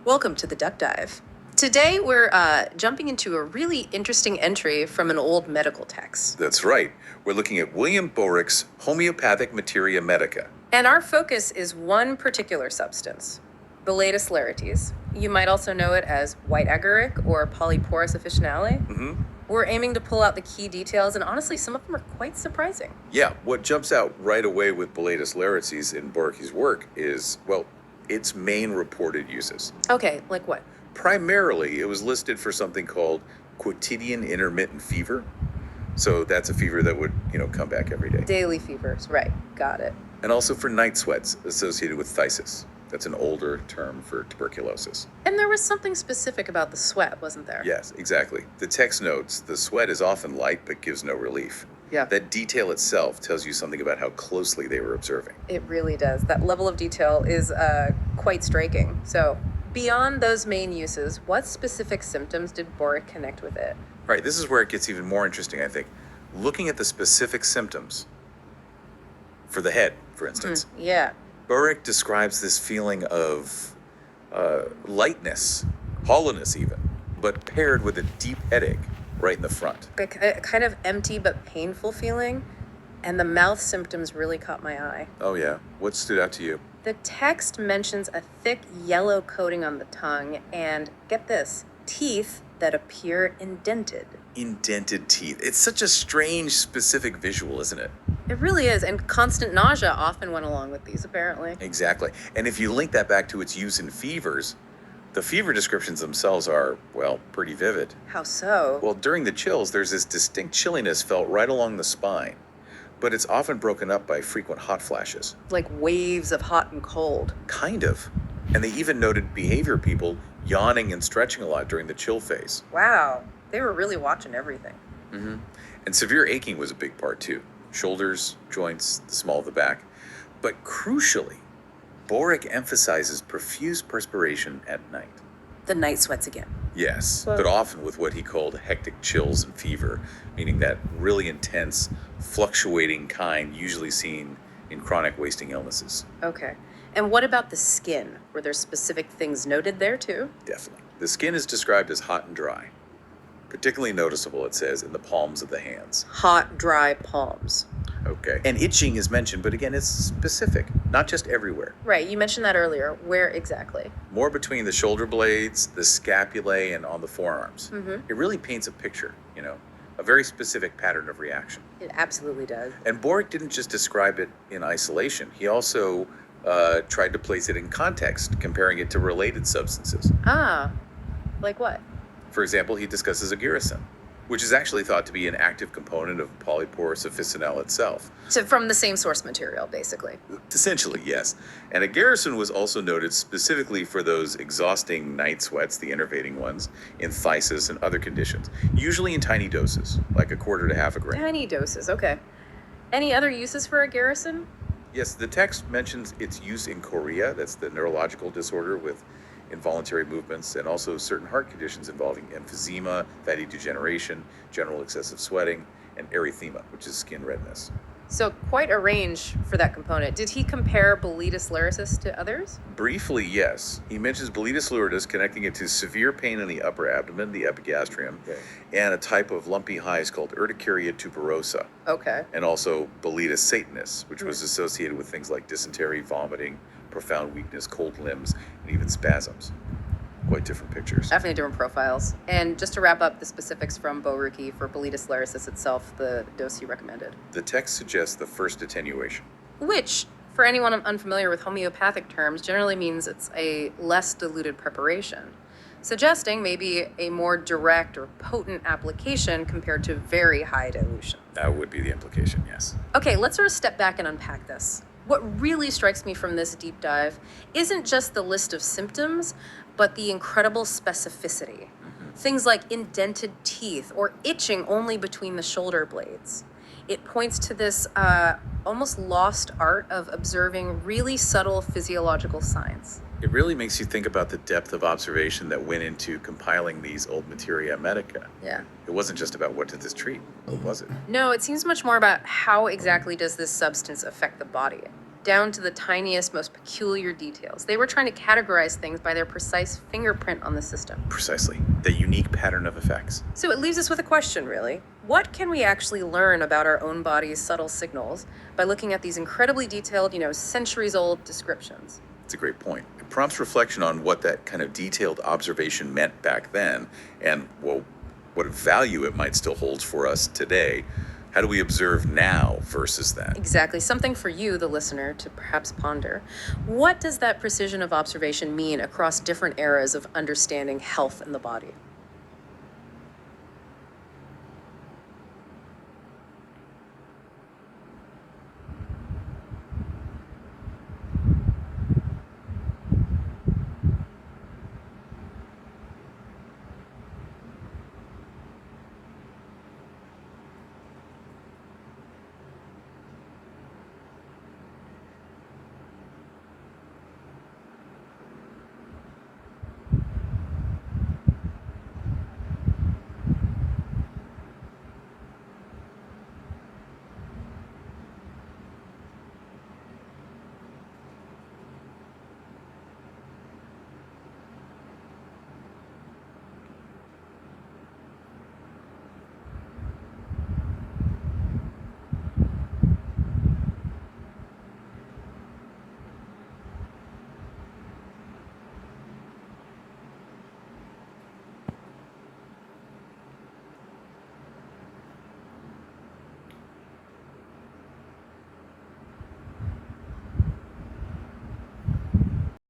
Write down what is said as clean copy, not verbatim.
Welcome to the Duck Dive. Today we're jumping into a really interesting entry from an old medical text. That's right. We're looking at William Boericke's Homeopathic Materia Medica. And our focus is one particular substance, Boletus Laricis. You might also know it as white agaric or polyporous officinale. We're aiming to pull out the key details, and honestly, some of them are quite surprising. Yeah, what jumps out right away with Boletus Laricis in Boericke's work is, well, its main reported uses. Okay, like what? Primarily, it was listed for something called quotidian intermittent fever. So that's a fever that would, come back every day. Daily fevers, right, got it. And also for night sweats associated with phthisis. That's an older term for tuberculosis. And there was something specific about the sweat, wasn't there? Yes, exactly. The text notes the sweat is often light but gives no relief. Yeah. That detail itself tells you something about how closely they were observing. It really does. That level of detail is quite striking. So, beyond those main uses, what specific symptoms did Boericke connect with it? Right, this is where it gets even more interesting, I think. Looking at the specific symptoms for the head, for instance. Yeah. Boericke describes this feeling of lightness, hollowness even, but paired with a deep headache right in the front. A kind of empty but painful feeling, and the mouth symptoms really caught my eye. Oh yeah, what stood out to you? The text mentions a thick yellow coating on the tongue and, get this, teeth that appear indented. Indented teeth. It's such a strange, specific visual, isn't it? It really is, and constant nausea often went along with these, apparently. Exactly. And if you link that back to its use in fevers, the fever descriptions themselves are, well, pretty vivid. How so? Well, during the chills, there's this distinct chilliness felt right along the spine, but it's often broken up by frequent hot flashes. Like waves of hot and cold. Kind of. And they even noted behavior people yawning and stretching a lot during the chill phase. Wow, they were really watching everything. And severe aching was a big part too. Shoulders, joints, the small of the back. But crucially, Boericke emphasizes profuse perspiration at night. The night sweats again. Yes, but often with what he called hectic chills and fever, meaning that really intense, fluctuating kind usually seen in chronic wasting illnesses. Okay. And what about the skin? Were there specific things noted there too? Definitely. The skin is described as hot and dry. Particularly noticeable, it says, in the palms of the hands. Hot, dry palms. Okay. And itching is mentioned, but again, it's specific, not just everywhere. Right, you mentioned that earlier. Where exactly? More between the shoulder blades, the scapulae, and on the forearms. It really paints a picture, a very specific pattern of reaction. It absolutely does. And Boericke didn't just describe it in isolation. He also tried to place it in context, comparing it to related substances. Ah, like what? For example, he discusses agiricin, which is actually thought to be an active component of polyporous officinale itself. So from the same source material, basically. Essentially, yes. And agiricin was also noted specifically for those exhausting night sweats, the enervating ones, in phthisis and other conditions, usually in tiny doses, like a quarter to half a gram. Tiny doses, okay. Any other uses for agiricin? Yes, the text mentions its use in chorea, that's the neurological disorder with involuntary movements, and also certain heart conditions involving emphysema, fatty degeneration, general excessive sweating, and erythema, which is skin redness. So quite a range for that component. Did he compare Boletus laricis to others? Briefly, yes. He mentions Boletus luridus, connecting it to severe pain in the upper abdomen, the epigastrium, and a type of lumpy hives called urticaria tuberosa. Okay. And also Boletus satanis, which was associated with things like dysentery, vomiting, profound weakness, cold limbs, and even spasms. Quite different pictures. Definitely different profiles. And just to wrap up the specifics from Boericke for Boletus laricis itself, the dose he recommended. The text suggests the first attenuation. Which, for anyone unfamiliar with homeopathic terms, generally means it's a less diluted preparation, suggesting maybe a more direct or potent application compared to very high dilution. That would be the implication, yes. Okay, let's sort of step back and unpack this. What really strikes me from this deep dive isn't just the list of symptoms, but the incredible specificity. Things like indented teeth or itching only between the shoulder blades. It points to this almost lost art of observing really subtle physiological signs. It really makes you think about the depth of observation that went into compiling these old materia medica. Yeah. It wasn't just about what did this treat, was it? No, it seems much more about how exactly does this substance affect the body. down to the tiniest, most peculiar details. They were trying to categorize things by their precise fingerprint on the system. Precisely. The unique pattern of effects. So it leaves us with a question, really. What can we actually learn about our own body's subtle signals by looking at these incredibly detailed, centuries-old descriptions? It's a great point. It prompts reflection on what that kind of detailed observation meant back then and, well, what value it might still hold for us today. How do we observe now versus then? Exactly. Something for you, the listener, to perhaps ponder. What does that precision of observation mean across different eras of understanding health in the body?